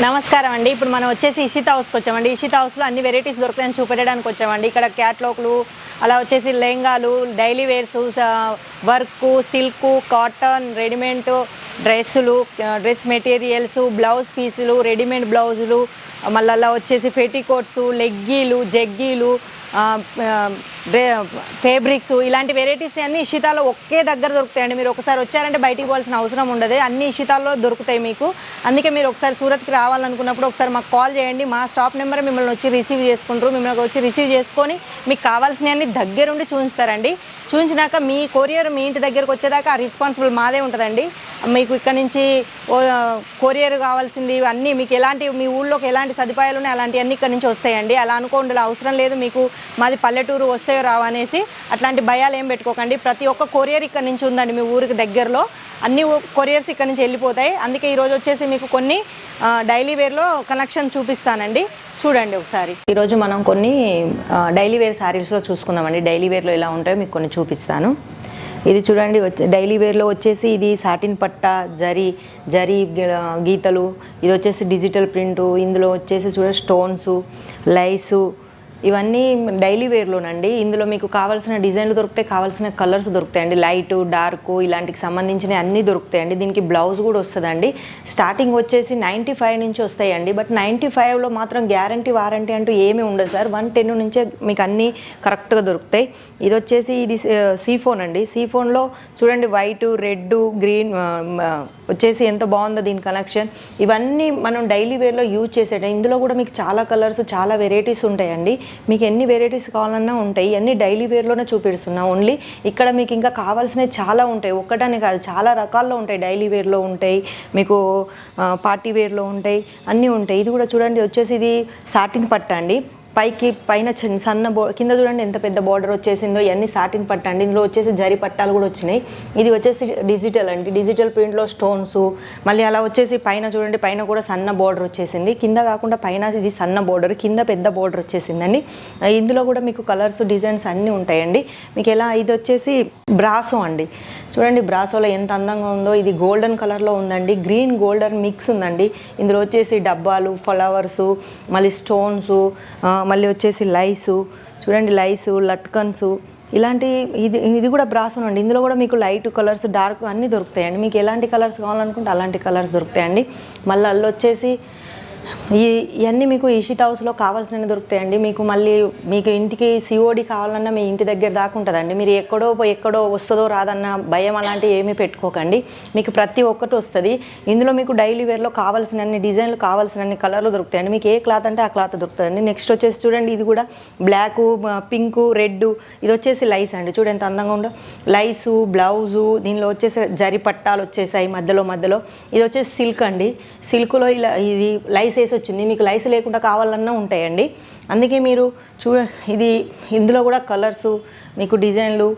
నమస్కారం అండి. ఇప్పుడు మనం వచ్చేసి ఇషితా హౌస్కి వచ్చామండి. ఇషితా హౌస్లో అన్ని వెరైటీస్ దొరుకుతాయని చూపెట్టడానికి వచ్చామండి. ఇక్కడ క్యాట్లాగ్లు, అలా వచ్చేసి లెహంగాలు, daily wears, work, silk, cotton, readymade డ్రెస్సులు, డ్రెస్ మెటీరియల్స్, బ్లౌజ్ పీసులు, రెడీమేడ్ బ్లౌజులు, మళ్ళీ అలా వచ్చేసి పెటికోట్స్, లెగ్గీలు, జగ్గీలు, ఫేబ్రిక్స్, ఇలాంటి వెరైటీస్ అన్నీ ఇషితాలో ఒకే దగ్గర దొరుకుతాయండి. మీరు ఒకసారి వచ్చారంటే బయటికి పోవాల్సిన అవసరం ఉండదు, అన్ని ఇషితాల్లో దొరుకుతాయి మీకు. అందుకే మీరు ఒకసారి సూరత్కి రావాలనుకున్నప్పుడు ఒకసారి మాకు కాల్ చేయండి. మా స్టాప్ నెంబర్ మిమ్మల్ని వచ్చి రిసీవ్ చేసుకుంటారు. మిమ్మల్ని వచ్చి రిసీవ్ చేసుకొని మీకు కావాల్సినవన్నీ దగ్గరుండి చూపిస్తారండి. చూపించినాక మీ కొరియర్ మీ ఇంటి దగ్గరకు వచ్చేదాకా ఆ రెస్పాన్సిబుల్ మాదే ఉంటుందండి. మీకు ఇక్కడ నుంచి కొరియర్ కావాల్సింది అన్నీ మీకు ఎలాంటి మీ ఊళ్ళోకి ఎలాంటి సదుపాయాలు ఉన్నాయి అలాంటివన్నీ ఇక్కడ నుంచి వస్తాయండి. అలా అనుకోండి అవసరం లేదు మీకు మాది పల్లెటూరు వస్తాయో రావనేసి అట్లాంటి భయాలు ఏం పెట్టుకోకండి. ప్రతి ఒక్క కొరియర్ ఇక్కడ నుంచి ఉందండి. మీ ఊరికి దగ్గరలో అన్ని కొరియర్స్ ఇక్కడ నుంచి వెళ్ళిపోతాయి. అందుకే ఈరోజు వచ్చేసి మీకు కొన్ని డైలీ వేర్లో కలెక్షన్ చూపిస్తానండి, చూడండి ఒకసారి. ఈరోజు మనం కొన్ని డైలీ వేర్ శారీస్లో చూసుకుందామండి. డైలీ వేర్లో ఎలా ఉంటాయో మీకు కొన్ని చూపిస్తాను. ఇది చూడండి, డైలీ వేర్లో వచ్చేసి ఇది సాటిన్ పట్టా, జరీ గీతలు, ఇది వచ్చేసి డిజిటల్ ప్రింటు, ఇందులో వచ్చేసి చూడండి స్టోన్స్, లైసు, ఇవన్నీ డైలీ వేర్లోనండి. ఇందులో మీకు కావాల్సిన డిజైన్లు దొరుకుతాయి, కావాల్సిన కలర్స్ దొరుకుతాయండి. లైట్, డార్క్ ఇలాంటికి సంబంధించినవి అన్నీ దొరుకుతాయండి. దీనికి బ్లౌజ్ కూడా వస్తుందండి. స్టార్టింగ్ వచ్చేసి 95 నుంచి వస్తాయండి. బట్ 95లో మాత్రం గ్యారంటీ వారంటీ అంటూ ఏమీ ఉండదు సార్. 110 నుంచే మీకు అన్నీ కరెక్ట్గా దొరుకుతాయి. ఇది వచ్చేసి ఇది సీఫోన్ అండి. సీఫోన్లో చూడండి వైట్, రెడ్, గ్రీన్ వచ్చేసి ఎంత బాగుందో దీని కలెక్షన్. ఇవన్నీ మనం డైలీ వేర్లో యూజ్ చేసేట. ఇందులో కూడా మీకు చాలా కలర్స్, చాలా వెరైటీస్ ఉంటాయండి. మీకు ఎన్ని వెరైటీస్ కావాలన్నా ఉంటాయి. అన్ని డైలీ వేర్లోనే చూపిస్తున్నా ఓన్లీ. ఇక్కడ మీకు ఇంకా కావాల్సినవి చాలా ఉంటాయి, ఒక్కటనే కాదు చాలా రకాల్లో ఉంటాయి. డైలీ వేర్లో ఉంటాయి, మీకు పార్టీ వేర్లో ఉంటాయి, అన్నీ ఉంటాయి. ఇది కూడా చూడండి వచ్చేసి ఇది సాటిన్ పట్ట అండి. పైన సన్న కింద చూడండి ఎంత పెద్ద బార్డర్ వచ్చేసిందో. ఇవన్నీ సాటిన్ పట్ట అండి. ఇందులో వచ్చేసి జరీ పట్టాలు కూడా వచ్చినాయి. ఇది వచ్చేసి డిజిటల్ అండి. డిజిటల్ ప్రింట్లో స్టోన్స్, మళ్ళీ అలా వచ్చేసి పైన చూడండి పైన కూడా సన్న బార్డర్ వచ్చేసింది. కింద కాకుండా పైన ఇది సన్న బార్డర్, కింద పెద్ద బార్డర్ వచ్చేసిందండి. ఇందులో కూడా మీకు కలర్స్, డిజైన్స్ అన్నీ ఉంటాయండి. మీకు ఎలా ఇది వచ్చేసి బ్రాసో అండి. చూడండి బ్రాసోలో ఎంత అందంగా ఉందో. ఇది గోల్డెన్ కలర్లో ఉందండి. గ్రీన్ గోల్డెన్ మిక్స్ ఉందండి. ఇందులో వచ్చేసి డబ్బాలు, ఫ్లవర్సు, మళ్ళీ స్టోన్స్, మళ్ళీ వచ్చేసి లైసు, చూడండి లైసు, లట్కన్స్ ఇలాంటి. ఇది కూడా బ్రాసో అండి. ఇందులో కూడా మీకు లైట్ కలర్స్, డార్క్ అన్నీ దొరుకుతాయండి. మీకు ఎలాంటి కలర్స్ కావాలనుకుంటే అలాంటి కలర్స్ దొరుకుతాయండి. మళ్ళీ అల్లు వచ్చేసి ఇవన్నీ మీకు ఇషితా హౌస్లో కావాల్సినవి దొరుకుతాయండి. మీకు మళ్ళీ మీకు ఇంటికి సిఓడి కావాలన్నా మీ ఇంటి దగ్గర దాకా ఉంటుందండి. మీరు ఎక్కడో వస్తుందో రాదన్న భయం అలాంటివి ఏమీ పెట్టుకోకండి. మీకు ప్రతి ఒక్కటి వస్తుంది. ఇందులో మీకు డైలీ వేర్లో కావాల్సినన్ని డిజైన్లు, కావాల్సినన్ని కలర్లు దొరుకుతాయండి. మీకు ఏ క్లాత్ అంటే ఆ క్లాత్ దొరుకుతుందండి. నెక్స్ట్ వచ్చేసి చూడండి ఇది కూడా బ్లాక్, పింక్, రెడ్, ఇది వచ్చేసి లైస్ అండి. చూడండి ఎంత అందంగా ఉందో. లైసు, బ్లౌజు, దీనిలో వచ్చేసి జరి పట్టాలు వచ్చేసాయి మధ్యలో. ఇది వచ్చేసి సిల్క్ అండి. సిల్క్లో ఇలా ఇది లైస్ వేసి వచ్చింది. మీకు లైస్ లేకుండా కావాలన్నా ఉంటాయండి. అందుకే మీరు ఇందులో కూడా కలర్సు, మీకు డిజైన్లు,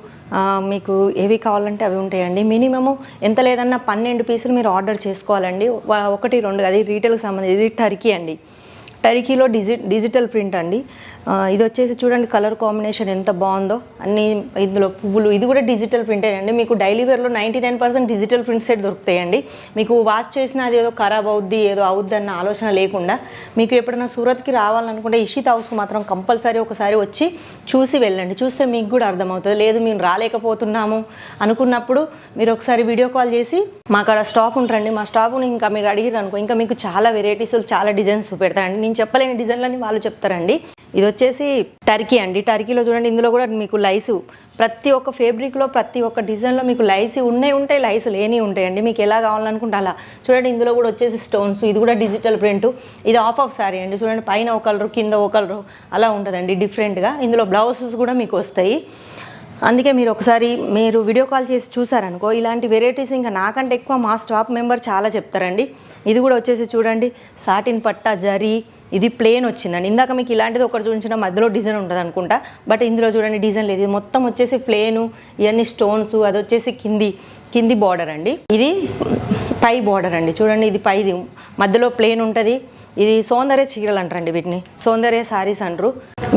మీకు ఏవి కావాలంటే అవి ఉంటాయండి. మినిమము ఎంత లేదన్నా 12 పీసులు మీరు ఆర్డర్ చేసుకోవాలండి. 1, 2 అది రీటైల్కి సంబంధించి. ఇది టర్కీ అండి. టర్కీలో డిజిటల్ ప్రింట్ అండి. ఇది వచ్చేసి చూడండి కలర్ కాంబినేషన్ ఎంత బాగుందో. అన్నీ ఇందులో పువ్వులు, ఇది కూడా డిజిటల్ ప్రింటే అండి. మీకు డైలీ వేర్లో 99% డిజిటల్ ప్రింట్ సెట్ దొరుకుతాయండి. మీకు వాష్ చేసిన అది ఏదో ఖరాబ్ అవుద్ది, ఏదో అవుద్ది అన్న ఆలోచన లేకుండా మీకు ఎప్పుడైనా సూరత్కి రావాలనుకుంటే ఇషితా హౌస్కి మాత్రం కంపల్సరీ ఒకసారి వచ్చి చూసి వెళ్ళండి. చూస్తే మీకు కూడా అర్థమవుతుంది. లేదు మేము రాలేకపోతున్నాము అనుకున్నప్పుడు మీరు ఒకసారి వీడియో కాల్ చేసి మా కాడ స్టాక్ ఉంటారండి. మా స్టాక్ని ఇంకా మీరు అడిగారు అనుకో, ఇంకా మీకు చాలా వెరైటీస్, చాలా డిజైన్స్ చూపెడతారండి. నేను చెప్పలేని డిజైన్లని వాళ్ళు చెప్తారండి. ఇది వచ్చేసి టర్కీ అండి. టర్కీలో చూడండి ఇందులో కూడా మీకు లైసు, ప్రతి ఒక్క ఫేబ్రిక్లో ప్రతి ఒక్క డిజైన్లో మీకు లైస్ ఉంటాయి, లైస్ లేని ఉంటాయండి. మీకు ఎలా కావాలనుకుంటే అలా. చూడండి ఇందులో కూడా వచ్చేసి స్టోన్స్, ఇది కూడా డిజిటల్ ప్రింట్. ఇది ఆఫ్ శారీ అండి. చూడండి పైన ఒక కలరు, కింద ఒక కలరు అలా ఉంటుందండి డిఫరెంట్గా. ఇందులో బ్లౌజెస్ కూడా మీకు వస్తాయి. అందుకే మీరు ఒకసారి వీడియో కాల్ చేసి చూసారనుకో, ఇలాంటి వెరైటీస్ ఇంకా నాకంటే ఎక్కువ మా స్టాఫ్ మెంబర్ చాలా చెప్తారండి. ఇది కూడా వచ్చేసి చూడండి సాటిన్ పట్టా, జరీ, ఇది ప్లేన్ వచ్చిందండి. ఇందాక మీకు ఇలాంటిది ఒకటి చూపించిన మధ్యలో డిజైన్ ఉంటుంది అనుకుంటా. బట్ ఇందులో చూడండి డిజైన్ లేదు. ఇది మొత్తం వచ్చేసి ప్లేను, ఇవన్నీ స్టోన్స్, అది వచ్చేసి కింది బార్డర్ అండి. పై బార్డర్ అండి చూడండి, ఇది పైది మధ్యలో ప్లేన్ ఉంటుంది. ఇది సౌందర్య చీరలు అంటారండి, వీటిని సౌందర్య శారీస్ అంటారు.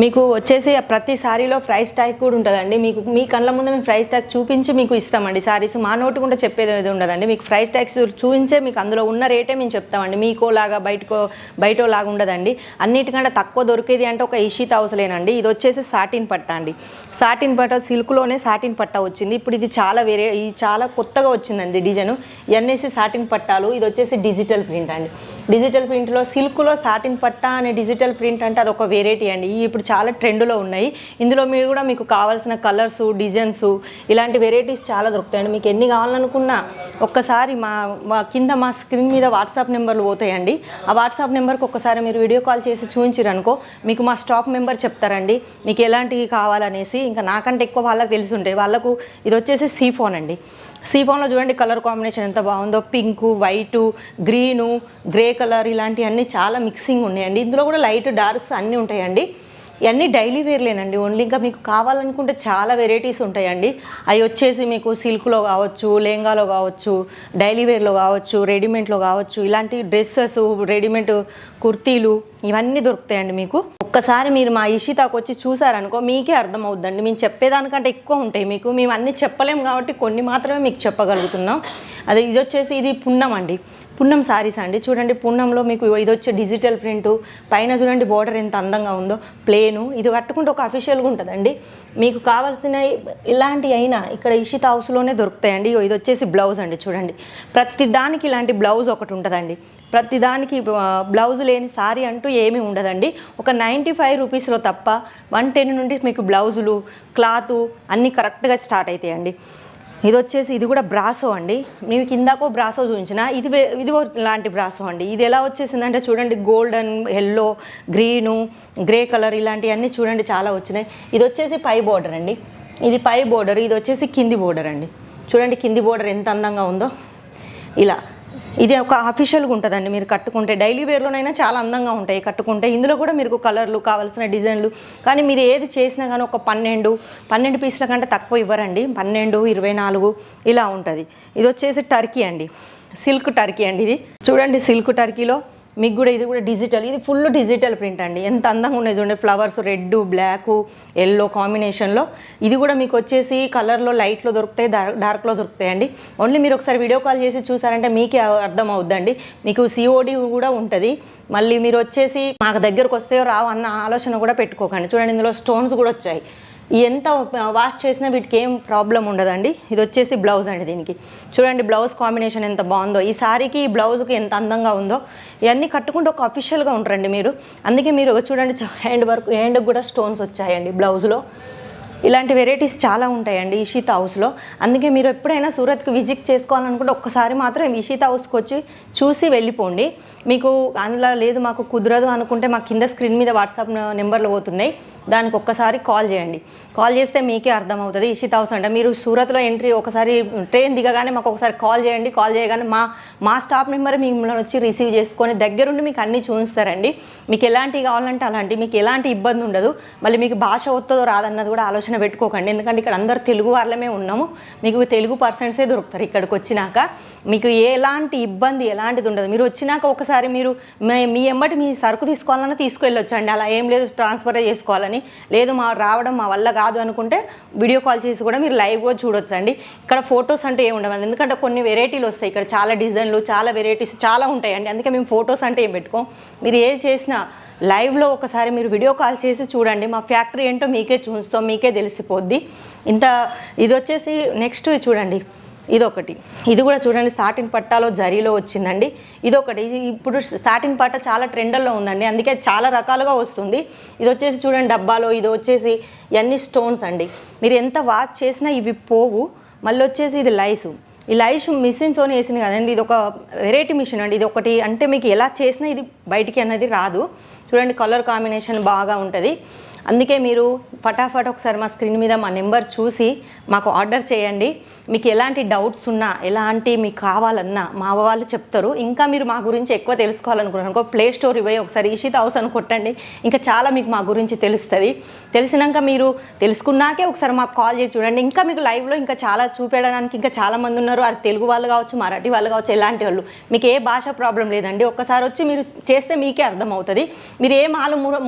మీకు వచ్చేసి ప్రతి శారీలో ప్రైస్ ట్యాగ్ కూడా ఉంటుందండి. మీకు మీ కళ్ళ ముందు మేము ప్రైస్ ట్యాగ్ చూపించి మీకు ఇస్తామండి శారీస్. మా నోటి కూడా చెప్పేది ఏది ఉండదండి. మీకు ప్రైస్ ట్యాగ్స్ చూపించే మీకు అందులో ఉన్న రేటే మేము చెప్తామండి. మీకోలాగా బయటో లాగా ఉండదండి. అన్నిటికంటే తక్కువ దొరికేది అంటే ఒక ఇషితా హౌస్లేనండి. ఇది వచ్చేసి సాటిన్ పట్ట అండి. సాటిన్ పట్ట సిల్క్లోనే సాటిన్ పట్ట వచ్చింది. ఇప్పుడు ఇది చాలా కొత్తగా వచ్చిందండి డిజైన్. ఎన్ఎస్సి సాటిన్ పట్టాలు. ఇది వచ్చేసి డిజిటల్ ప్రింట్ అండి. డిజిటల్ ప్రింట్లో సిల్క్లో సాటిన్ పట్ట అనే డిజిటల్ ప్రింట్ అంటే అదొక వెరైటీ అండి. ఇప్పుడు చాలా ట్రెండ్లో ఉన్నాయి. ఇందులో మీరు కూడా మీకు కావాల్సిన కలర్స్, డిజైన్స్ ఇలాంటి వెరైటీస్ చాలా దొరుకుతాయండి. మీకు ఎన్ని కావాలనుకున్నా ఒక్కసారి మా కింద మా స్క్రీన్ మీద వాట్సాప్ నెంబర్లు పోతాయండి. ఆ వాట్సాప్ నెంబర్కి ఒక్కసారి మీరు వీడియో కాల్ చేసి చూపించారనుకో మీకు మా స్టాఫ్ మెంబర్ చెప్తారండి మీకు ఎలాంటివి కావాలనేసి. ఇంకా నాకంటే ఎక్కువ వాళ్ళకి తెలిసి ఉంటాయి. వాళ్ళకు ఇది వచ్చేసి సీఫోన్ అండి. సీఫోన్లో చూడండి కలర్ కాంబినేషన్ ఎంత బాగుందో. Pink, white, green, grey colour ఇలాంటివన్నీ చాలా మిక్సింగ్ ఉన్నాయండి. ఇందులో కూడా లైట్ డార్క్స్ అన్నీ ఉంటాయండి. ఇవన్నీ డైలీ వేర్లేనండి ఓన్లీ. ఇంకా మీకు కావాలనుకుంటే చాలా వెరైటీస్ ఉంటాయండి. అవి వచ్చేసి మీకు సిల్క్లో కావచ్చు, లెహంగాలో కావచ్చు, డైలీ వేర్లో కావచ్చు, రెడీమేడ్లో కావచ్చు, ఇలాంటి డ్రెస్సెస్, రెడీమేడ్ కుర్తీలు ఇవన్నీ దొరుకుతాయండి మీకు. ఒక్కసారి మీరు మా ఇషితాకు వచ్చి చూసారనుకో మీకే అర్థమవుద్దండి. మేము చెప్పేదానికంటే ఎక్కువ ఉంటాయి మీకు. మేము అన్నీ చెప్పలేము కాబట్టి కొన్ని మాత్రమే మీకు చెప్పగలుగుతున్నాం. అదే ఇది వచ్చేసి ఇది పున్నం అండి. పున్నం శారీస్ అండి. చూడండి పున్నంలో మీకు ఇది వచ్చే డిజిటల్ ప్రింటు, పైన చూడండి బోర్డర్ ఎంత అందంగా ఉందో, ప్లేను. ఇది కట్టుకుంటే ఒక అఫీషియల్గా ఉంటుందండి. మీకు కావాల్సిన ఇలాంటి అయినా ఇక్కడ ఇషితా హౌస్లోనే దొరుకుతాయండి. ఇది వచ్చేసి బ్లౌజ్ అండి. చూడండి ప్రతి దానికి ఇలాంటి బ్లౌజ్ ఒకటి ఉంటుందండి. ప్రతిదానికి బ్లౌజ్ లేని సారీ అంటూ ఏమీ ఉండదండి. ఒక 95 రూపీస్లో తప్ప 110 నుండి మీకు బ్లౌజులు, క్లాతు అన్నీ కరెక్ట్గా స్టార్ట్ అవుతాయండి. ఇది వచ్చేసి ఇది కూడా బ్రాసో అండి. మీకు కిందకో బ్రాసో చూపించిన ఇది లాంటి బ్రాసో అండి. ఇది ఎలా వచ్చేసిందంటే చూడండి golden, yellow, green, grey colour ఇలాంటివన్నీ చూడండి చాలా వచ్చినాయి. ఇది వచ్చేసి పై బోర్డర్ అండి. ఇది పై బోర్డర్, ఇది వచ్చేసి కింది బోర్డర్ అండి. చూడండి కింది బోర్డర్ ఎంత అందంగా ఉందో. ఇలా ఇది ఒక అఫీషియల్గా ఉంటుందండి. మీరు కట్టుకుంటే డైలీ వేర్లోనైనా చాలా అందంగా ఉంటాయి కట్టుకుంటే. ఇందులో కూడా మీకు కలర్లు కావాల్సిన డిజైన్లు కానీ మీరు ఏది చేసినా కానీ ఒక 12 పీసుల కంటే తక్కువ ఇవ్వరండి. 12, 24 ఇలా ఉంటుంది. ఇది వచ్చేసి టర్కీ అండి. సిల్క్ టర్కీ అండి. ఇది చూడండి సిల్క్ టర్కీలో మీకు కూడా ఇది కూడా డిజిటల్. ఇది ఫుల్ డిజిటల్ ప్రింట్ అండి. ఎంత అందంగా ఉన్నాయి చూడండి. ఫ్లవర్స్ రెడ్, బ్లాక్, ఎల్లో కాంబినేషన్లో. ఇది కూడా మీకు వచ్చేసి కలర్లో లైట్లో దొరుకుతాయి, డార్క్లో దొరుకుతాయండి. ఓన్లీ మీరు ఒకసారి వీడియో కాల్ చేసి చూసారంటే మీకే అర్థం అవుద్దండి. మీకు సిఓడి కూడా ఉంటుంది. మళ్ళీ మీరు వచ్చేసి మాకు దగ్గరకు వస్తాయో రావు అన్న ఆలోచన కూడా పెట్టుకోకండి. చూడండి ఇందులో స్టోన్స్ కూడా వచ్చాయి. ఎంత వాష్ చేసినా వీటికి ఏం ప్రాబ్లం ఉండదండి. ఇది వచ్చేసి బ్లౌజ్ అండి. దీనికి చూడండి బ్లౌజ్ కాంబినేషన్ ఎంత బాగుందో. ఈ సారీకి ఈ బ్లౌజ్కి ఎంత అందంగా ఉందో. ఇవన్నీ కట్టుకుంటే ఒక అఫీషియల్గా ఉంటారండి మీరు. అందుకే మీరు చూడండి హ్యాండ్కి కూడా స్టోన్స్ వచ్చాయండి బ్లౌజ్లో. ఇలాంటి వెరైటీస్ చాలా ఉంటాయండి ఇషితా హౌస్లో. అందుకే మీరు ఎప్పుడైనా సూరత్కి విజిట్ చేసుకోవాలనుకుంటే ఒక్కసారి మాత్రం ఇషితా హౌస్కి వచ్చి చూసి వెళ్ళిపోండి. మీకు అందులో లేదు మాకు కుదరదు అనుకుంటే మా కింద స్క్రీన్ మీద వాట్సాప్ నెంబర్లు పోతున్నాయి, దానికి ఒక్కసారి కాల్ చేయండి. కాల్ చేస్తే మీకే అర్థమవుతుంది ఇషితా హౌస్ అంటే. మీరు సూరత్లో ఎంట్రీ ఒకసారి ట్రైన్ దిగగానే మాకు ఒకసారి కాల్ చేయండి. కాల్ చేయగానే మా స్టాఫ్ మెంబర్ మిమ్మల్ని వచ్చి రిసీవ్ చేసుకొని దగ్గరుండి మీకు అన్నీ చూపిస్తారండి. మీకు ఎలాంటివి కావాలంటే అలాంటి, మీకు ఎలాంటి ఇబ్బంది ఉండదు. మళ్ళీ మీకు భాష వస్తుందో రాదన్నది కూడా ఆలోచన పెట్టుకోకండి. ఎందుకంటే ఇక్కడ అందరు తెలుగు వాళ్ళమే ఉన్నాము. మీకు తెలుగు పర్సన్సే దొరుకుతారు ఇక్కడికి వచ్చినాక. మీకు ఎలాంటి ఇబ్బంది ఎలాంటిది ఉండదు. మీరు వచ్చినాక ఒకసారి మీరు మీ ఎంబటి మీ సరుకు తీసుకోవాలన్నా తీసుకెళ్ళొచ్చండి. అలా ఏం లేదు ట్రాన్స్ఫర్ చేసుకోవాలని లేదు, రావడం మా వల్ల కాదు అనుకుంటే వీడియో కాల్ చేసి కూడా మీరు లైవ్గా చూడొచ్చండి. ఇక్కడ ఫొటోస్ అంటే ఏమి ఉండవు. ఎందుకంటే కొన్ని వెరైటీలు వస్తాయి ఇక్కడ, చాలా డిజైన్లు, చాలా వెరైటీస్ చాలా ఉంటాయండి. అందుకే మేము ఫొటోస్ అంటే ఏం పెట్టుకోం. మీరు ఏది చేసినా లైవ్లో ఒకసారి మీరు వీడియో కాల్ చేసి చూడండి. మా ఫ్యాక్టరీ ఏంటో మీకే చూస్తాం, మీకే తెలిసిపోద్ది. ఇది వచ్చేసి నెక్స్ట్ చూడండి ఇదొకటి. ఇది కూడా చూడండి సాటిన్ పట్టాలో జరీలో వచ్చిందండి. ఇదొకటి. ఇప్పుడు సాటిన్ పట్ట చాలా ట్రెండల్లో ఉందండి, అందుకే చాలా రకాలుగా వస్తుంది. ఇది వచ్చేసి చూడండి డబ్బాలో. ఇది వచ్చేసి ఇవన్నీ స్టోన్స్ అండి. మీరు ఎంత వాష్ చేసినా ఇవి పోవు. మళ్ళీ వచ్చేసి ఇది లైసు. ఈ లైస్ మిషన్తోనే వేసింది కదండి. ఇది ఒక వెరైటీ మిషన్ అండి. ఇది ఒకటి అంటే మీకు ఎలా చేసినా ఇది బయటికి అన్నది రాదు. చూడండి కలర్ కాంబినేషన్ బాగా ఉంటుంది. అందుకే మీరు ఫటాఫట్ ఒకసారి మా స్క్రీన్ మీద మా నెంబర్ చూసి మాకు ఆర్డర్ చేయండి. మీకు ఎలాంటి డౌట్స్ ఉన్నా, ఎలాంటి మీకు కావాలన్నా మా వాళ్ళు చెప్తారు. ఇంకా మీరు మా గురించి ఎక్కువ తెలుసుకోవాలనుకున్నాను ప్లే స్టోర్ పోయి ఒకసారి ఇషిత హౌస్ అని కొట్టండి. ఇంకా చాలా మీకు మా గురించి తెలుస్తుంది. తెలిసినాక మీరు తెలుసుకున్నాకే ఒకసారి మాకు కాల్ చేసి చూడండి. ఇంకా మీకు లైవ్లో ఇంకా చాలా చూపెట్టడానికి ఇంకా చాలామంది ఉన్నారు. అది తెలుగు వాళ్ళు కావచ్చు, మరాఠీ వాళ్ళు కావచ్చు, ఎలాంటి వాళ్ళు. మీకు ఏ భాష ప్రాబ్లం లేదండి. ఒక్కసారి వచ్చి మీరు చేస్తే మీకే అర్థమవుతుంది. మీరు ఏ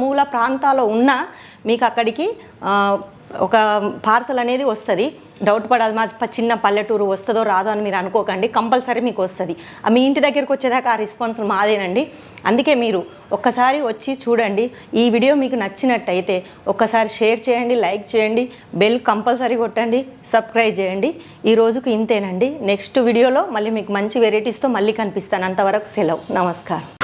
మూల ప్రాంతాల్లో ఉన్నా మీకు అక్కడికి ఒక పార్సల్ అనేది వస్తుంది. డౌట్ పడాలి, మా చిన్న పల్లెటూరు వస్తుందో రాదో అని మీరు అనుకోకండి. కంపల్సరీ మీకు వస్తుంది. మీ ఇంటి దగ్గరికి వచ్చేదాకా ఆ రెస్పాన్స్ మాదేనండి. అందుకే మీరు ఒక్కసారి వచ్చి చూడండి. ఈ వీడియో మీకు నచ్చినట్టయితే ఒక్కసారి షేర్ చేయండి, లైక్ చేయండి, బెల్ కంపల్సరీ కొట్టండి, సబ్స్క్రైబ్ చేయండి. ఈ రోజుకి ఇంతేనండి. నెక్స్ట్ వీడియోలో మళ్ళీ మీకు మంచి వెరైటీస్తో మళ్ళీ కనిపిస్తాను. అంతవరకు సెలవు. నమస్కారం.